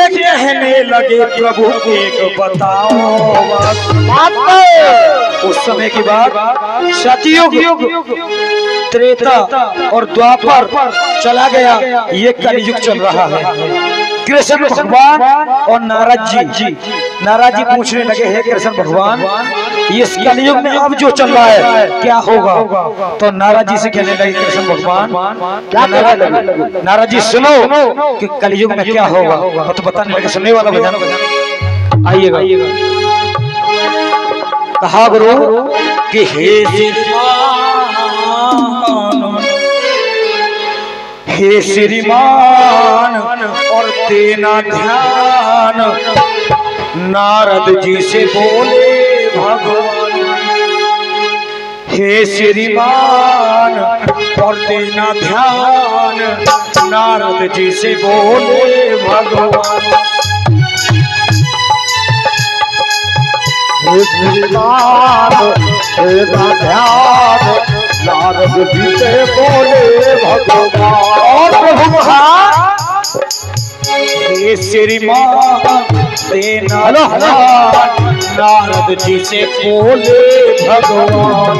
से कहने लगे प्रभु एक बताओ। उस समय की बात सतयुग, त्रेता और द्वापर चला गया, ये कलयुग चल रहा है। कृष्ण भगवान और नारद जी पूछने लगे, हे कृष्ण भगवान, इस कलयुग में अब जो चल रहा है क्या होगा? तो नारद जी से कहने लगे कृष्ण भगवान, नारद जी सुनो कि कलयुग में क्या होगा। तो बताने लगे, सुनने वाला भजन आइएगा। कहा गुरु कि हे श्रीमान और तेना ध्यान, नारद जी से बोले भगवान। हे श्रीमान और तेना ध्यान, नारद जी से बोले भगवान। हे श्रीमान तेना ध्यान, नारद जी से बोले भगवान। और प्रभु कहा, हे श्रीमान तेना ध्यान, नारद जी से बोले भगवान।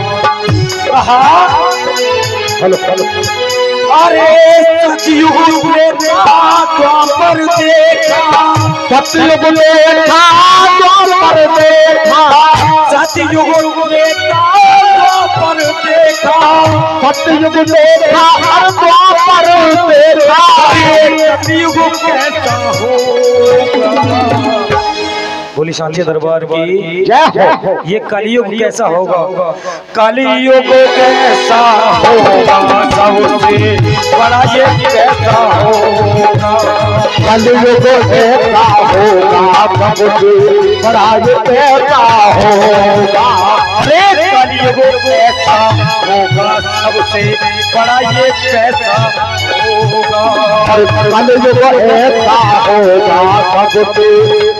कहा, हेलो हेलो, अरे सतयुग में द्वापर देखा, सतयुग में द्वापर देखा, सतयुग में द्वापर देखा, सतयुग देखा और द्वापर देखा, सतयुग कैसा होगा। बोली शांति दरबार की जय हो। ये कलयुग कैसा होगा? कलयुग कैसा होगा, सबसे बड़ा ये कैसा होगा। कलयुग कैसा होगा, सबसे बड़ा ये कैसा होगा। अरे कलयुग कैसा होगा, सबसे बड़ा ये कैसा होगा। कलयुग ऐसा होगा, सबसे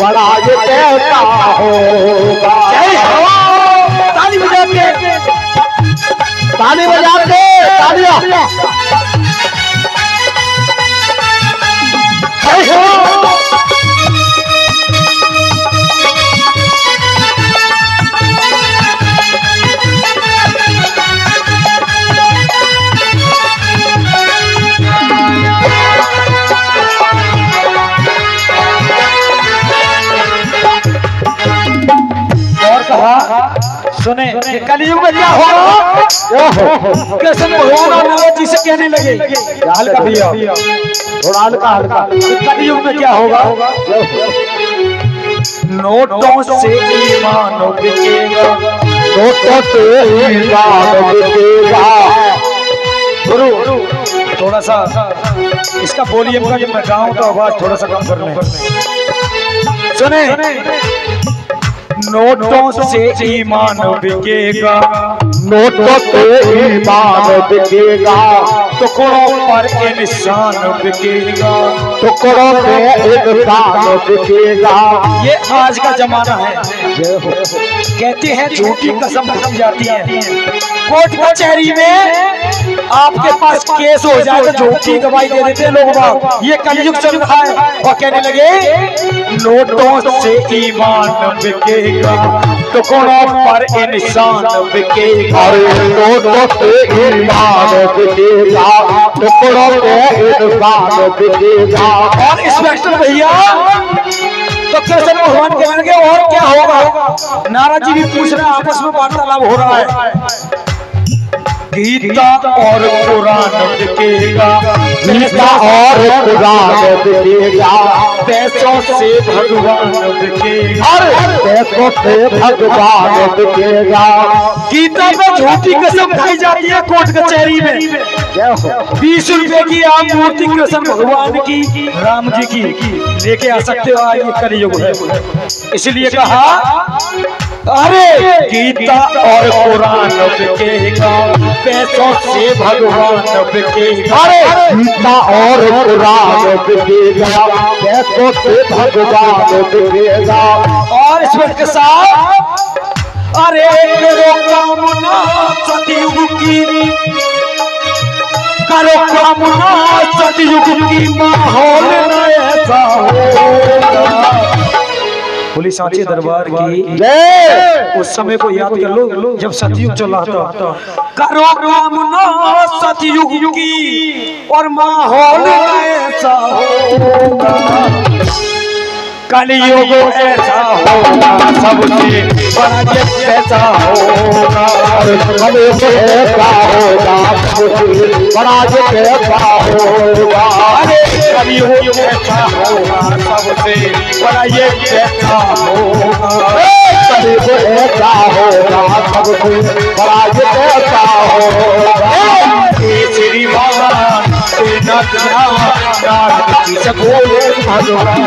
बड़ा ये कैसा होगा। जय हो। ताली बजाते, ताली बजाते, तालियां। जय हो। और कहा, सुने कलयुग में क्या होगा? कृष्ण भगवान और नारद जी से कहने लगे, हल्का भैया, थोड़ा हल्का हल्का। कलयुग में क्या होगा? नोटों से ईमान बिकेगा, नोटों से ईमान बिकेगा। गुरु थोड़ा सा इसका वॉल्यूम का, जब मैं गाऊं तो आवाज थोड़ा सा कम कर लें। सुने, नोटों से ईमान बिकेगा, नोटों से ईमान बिकेगा, टुकड़ों पर इंसान बिकेगा, टुकड़ों पे इंसान बिकेगा। ये आज का जमाना है। कहते हैं झूठी कसम खाई जाती है। कोर्ट कचहरी में आपके पास केस हो जाए तो झूठी गवाही दे देते लोग बाग। ये कलयुग चल रहा है। और कहने लगे, नोटों से ईमान बिकेगा, टुकड़ों पर इंसान बिकेगा। नोटों से ईमान बिकेगा, टुकड़ों पे इंसान बिकेगा। और इंस्पेक्टर भैया तो कृष्ण भगवान कहने लगे, और क्या होगा? नारद जी भी पूछ रहे हैं, आपस में वार्तालाप हो रहा है। गीता और कुरान बिकेगा, गीता और कुरान बिकेगा, पैसों से भगवान बिकेगा, पैसों से भगवान बिकेगा। गीता में झूठी कसम खाई जाती है कोर्ट कचहरी में। 20 रुपए की आप मूर्ति कृष्ण भगवान की, राम जी की लेके आ सकते हो। आज ये कलयुग है, इसलिए कहा, अरे गीता और कुरान बिकेगा, पैसों से भगवान बिकेगा। अरे गीता और कुरान बिकेगा, पैसों से भगवान बिकेगा। और ईश्वर के साथ, अरे कामना सतयुग की करो कामना सतयुग की माहौल न ऐसा होगा। बोली सांचे दरबार की उस समय को याद कर लो जब सतयुग चल रहा था। करो कामना सतयुग की और माहौल ऐसा होगा। कलयुग ऐसा होगा सबसे बड़ा जग ऐसा होगा। कलयुग ऐसा होगा सबसे बड़ा जग ऐसा होगा। अरे कलयुग ऐसा होगा सबसे बड़ा जग ऐसा होगा। कलयुग ऐसा होगा सबसे बड़ा जग ऐसा होगा। श्रीमान बोले भगवान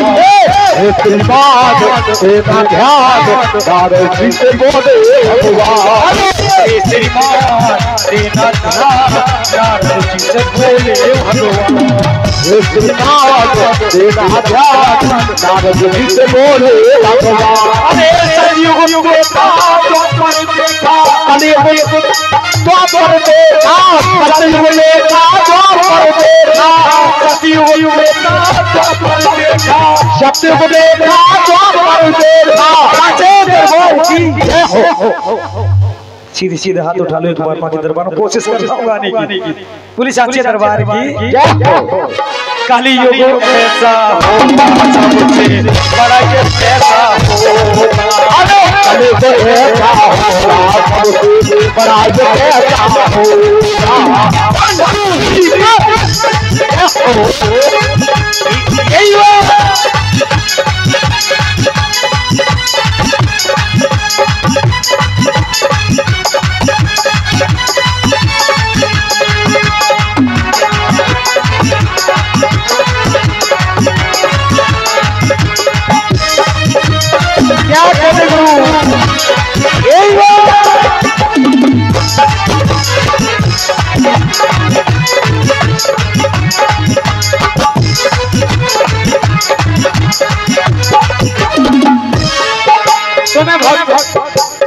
श्रीमान तेरा ध्यान नारद जी से बोले भगवान। श्रीमान तेरा ध्यान नारद जी से बोले भगवान। श्रीमान तेरा ध्यान नारद जी से बोले भगवान। अरे सतयुग देखा द्वापर देखा कलयुग द्वापर देखा कलयुग देखा द्वापर देखा सतयुग देखा द्वापर देखा सतयुग देखा द्वापर देखा। सीधे सीधे हाथ उठा लो एक बार माँ के दरबार में कोशिश करता हूँ गाने की। पुलिस सांचे दरबार की कलयुग ऐसा होगा सबसे बड़ा जग ऐसा होगा। कलयुग ऐसा होगा सबसे बड़ा जग ऐसा होगा। क्या करे गुरु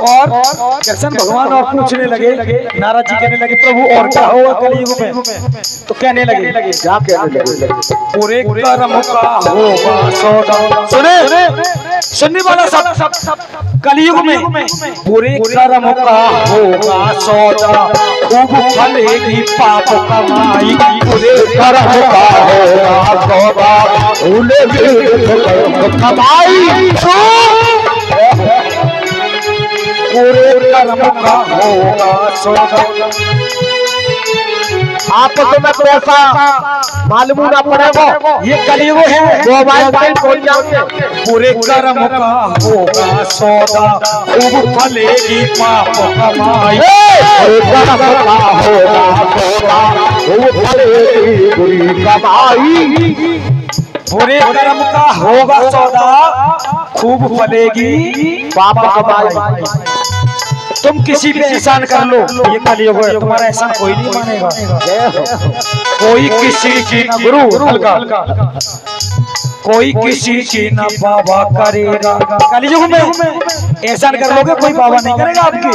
और कृष्ण भगवान और पूछने लगे। नारद जी कहने लगे प्रभु और क्या होगा कलयुग में? तो कहने लगे क्या कहने लगे? पूरे कर्म का होगा सौदा। सुने सुनने वाला सब कलयुग में पूरे कर्म का होगा सौदा। खूब फलेगी पाप कमाई पूरे कर्म का होगा सौदा। फूलेगी कमाई पूरे कर्म का होगा सौदा। आपको तो मैं पैसा मालूम ना पड़ेगा ये कलयुग है मोबाइल पर पहुंच जाओगे। पूरे कर्म का होगा सौदा। खूब फलेगी पाप कमाई कर्म का होगा सौदा। खूब फलेगी बुरी कमाई। पूरे कर्म का होगा सौदा। खूब फलेगी पाप कमाई। तुम किसी पे एहसान कर लो ये कलयुग है। तुम्हारा एहसान कोई नहीं मानेगा। कोई किसी की न गुरु हल्का कोई किसी की न बाबा करेगा। कलयुग में एहसान कर लोगे कोई बाबा नहीं करेगा आपकी।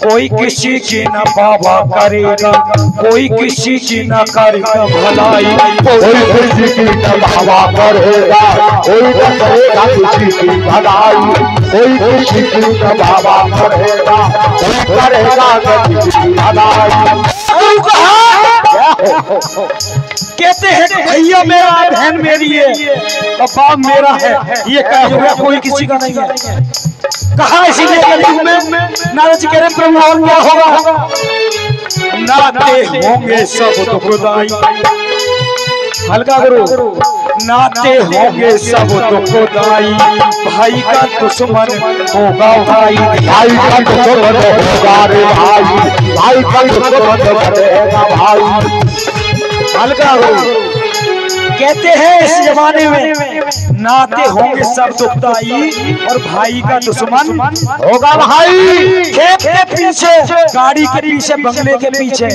कोई किसी की न बाबा करेगा। कोई किसी की न करेगा भलाई। कोई किसी की न बाबा करेगा। कोई न करेगा किसी की भलाई। कोई किसी की न बाबा करेगा। कोई करेगा किसी की भलाई। कहते हैं कि भैया मेरा है बहन मेरी है और बाप मेरा है। ये कलयुग है कोई किसी का नहीं है। कहा इसीलिए कलयुग में नारद जी कह रहे प्रभु और क्या होगा? नाते होंगे सब दुखदाई। हल्का गुरु नाते होंगे सब दुखदाई। भाई का दुश्मन होगा भाई। भाई का दुश्मन होगा रे भाई। भाई का दुश्मन बनेगा भाई। हल्का गुरु कहते हैं इस जमाने में नाते होंगे सब दुखदाई और भाई का दुश्मन होगा भाई। खेत के पीछे गाड़ी के पीछे बंगले के पीछे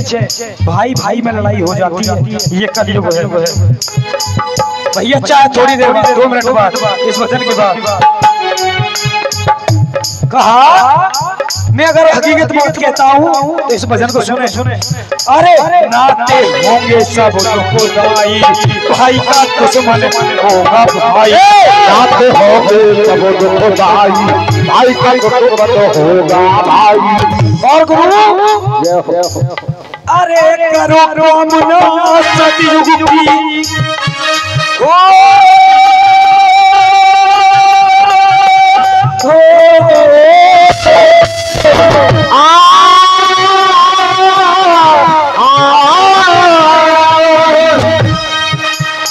भाई भाई में लड़ाई हो जाती है। ये कलयुग है भैया। चाहे थोड़ी देर बाद 2 मिनट बाद इस वचन के बाद कहा मैं अगर हकीकत बात कहता हूँ तो इस भजन को सुने सुने। अरे नाते होंगे सब दुखदाई, भाई का दुश्मन होगा भाई। नाते होंगे सब दुखदाई, भाई का दुश्मन होगा भाई। और गुरु अरे करो कामना सतयुग की,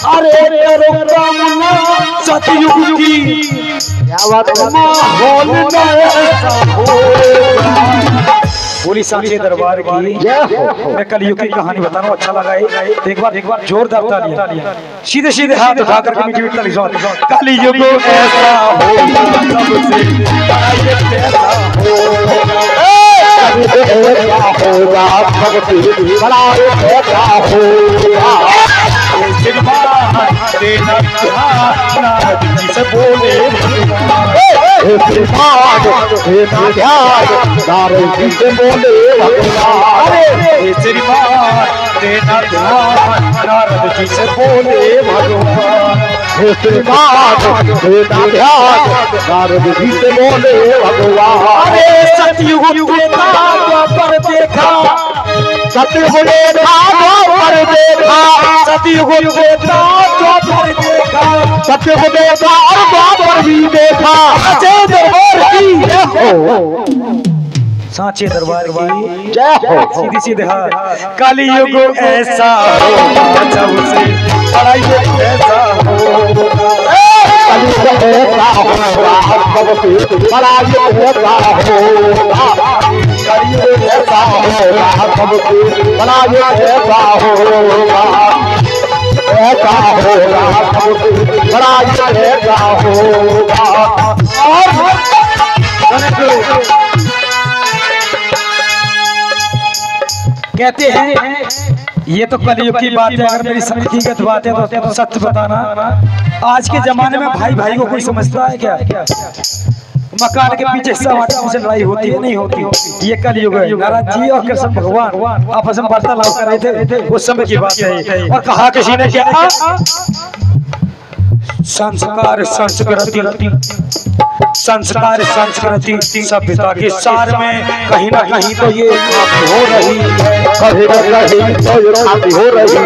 अरे करो कामना सतयुग की, माहौल बोली सांचे दरबार की। मैं कलयुग की कहानी बता रहा हूँ, अच्छा लगा है। एक बार जोरदार तालियां, सीधे सीधे हाथ उठा करके मीठी मीठी ताली। कलयुग ऐसा से बोले नारद जी से बोले भगवान, देना ध्यान नारद जी से बोले भगवान, देना ध्यान नारद जी से बोले भगवान। अरे सतयुग पर देखा, सतयुग देखा पर देखा, सतयुग देखा पर देखा, सतयुग देखा और द्वापर भी देखा। सांचे दरबार की जय हो। सीधी सीधे हाथ। कलयुग ऐसा होगा जब से बड़ा युग ऐसा होगा, कलयुग ऐसा होगा सबसे बड़ा युग ऐसा होगा, कलयुग ऐसा होगा सबसे बड़ा युग ऐसा होगा, ऐसा होगा सबसे बड़ा युग ऐसा होगा। और कहते हैं ये तो कलयुग की बात है, अगर मेरी हकीकत बात है तो सच बताना। आज के जमाने में भाई भाई को कोई समझता है क्या? मकान के पीछे से लड़ाई होती है, नहीं होती। ये कलयुग है। नारद जी और कृष्ण भगवान आपस में वार्तालाप कर रहे थे, उस समय की बात है। और कहा किसी ने क्या, संस्कार संस्कृति, संस्कार संस्कृति सभ्यता के सार में कहीं ना कहीं तो ये हो रही है, कहीं न कहीं तो ये खामी हो रही है,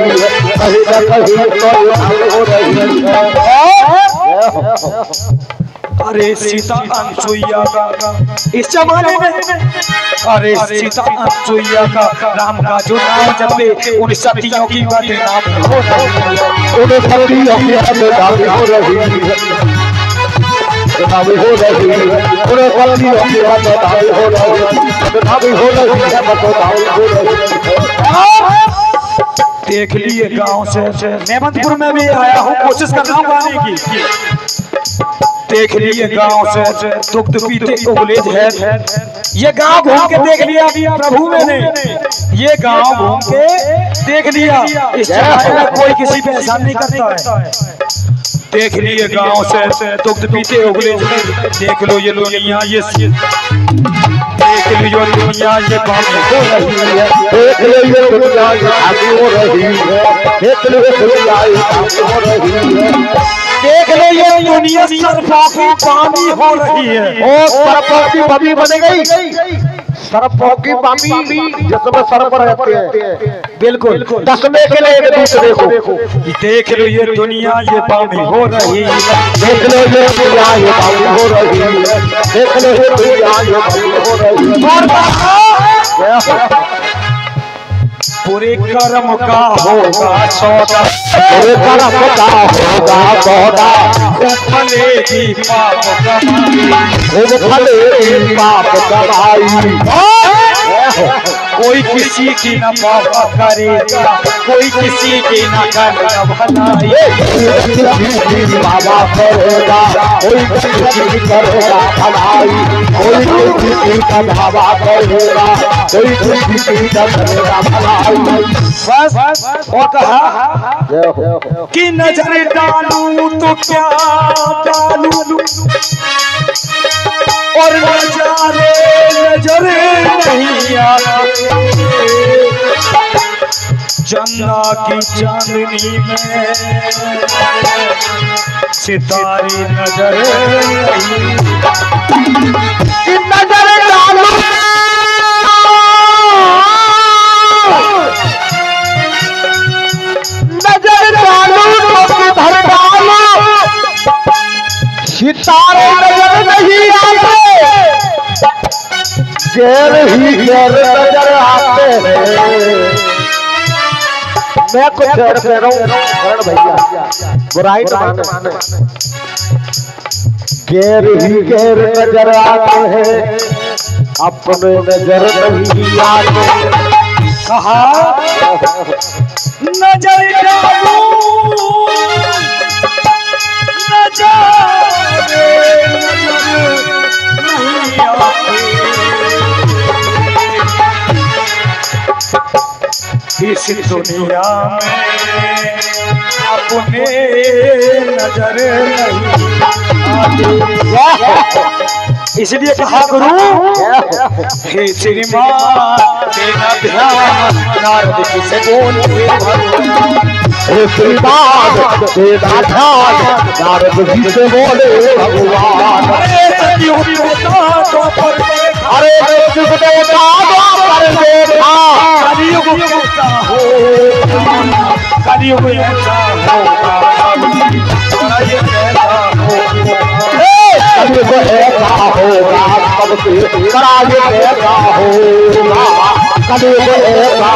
कहीं न कहीं तो ये खामी हो रही है। अरे सीता अनसुईया का इस जमाने में, अरे सीता अनसुईया का राम का जो नाम जपे, उन सतियों की बदनाम हो रही है, उन सतियों की बदनामी हो रही है, बदनामी हो रही है, उन सतियों की बदनामी हो रही है, बदनामी हो रही है, बदनामी हो रही है। देख लिए गांव से नेमंतपुर में भी आया हूँ, कोशिश कर रहा हूँ गाने की। देख लिए गांव से दुग्ध पीते उगलेज है, ये गांव घूम के देख लिया प्रभु मैंने, ये गांव घूम के देख लिया। इस जमाने में कोई किसी पे एहसान नहीं करता है। देख लिए गांव से दुग्ध पीते उगलेज, देख लो ये दुनिया, ये देख लो दुनिया ये बातें हो रही है, देख लो ये दुनिया ये बातें हो रही है, देख लो ये दुनिया ये बातें हो रही है, देख लो ये दुनिया सरफों की पानी हो रही है। ओ सरफों की पानी बन गई, सरफों की पानी जिसमें सरफ रहते हैं, बिल्कुल दसवें के लिए एक दूसरे को। देख लो ये दुनिया ये पानी हो रही है, देख लो ये दुनिया ये पानी हो रही है, देख लो ये दुनिया ये पानी हो रही है। पूरे कर्म का होगा सौदा, पूरे कर्म का होगा सौदा, फलेगी पाप कमाई, फलेगी पाप कमाई। कोई किसी की न पापा करेगा, कोई किसी की न करना भलाई, बाबा करेगा, कोई किसी की करेगा भलाई, कोई किसी का बाबा करेगा, कोई किसी का करेगा भलाई। बस और कहा कि नजर डालूं तो क्या डालूं, और नजारे नजर नहीं आते, चंदा की चांदनी में सितारे नजर नहीं, नजर डालो नजर डालो धर डालो, सितारे नजर नहीं आते, गैर ही गैर नजर आते हैं। मैं कुछ शेर कह रहा हूँ भैया, बुराई न माने। गैर ही गैर नजर आते हैं, अपने नजर नहीं आते। कहा नजर डालो नजारे नजर नहीं आते, इस दुनिया में अपने नजर नहीं आते। इसलिए कहा गुरु हे श्रीमान तेरा ध्यान नारद जी से बोले भगवान, हे श्रीमान तेरा ध्यान नारद जी से बोले भगवान। अरे सतयुग देवता द्वापर देखा, अरे सतयुग देवता द्वापर देखा, कलियुग देवता हो कलियुग देवता होगा, ये कहता हो कलियुग ऐसा होगा, सबसे बड़ा ये ऐसा होगा, कलियुग ऐसा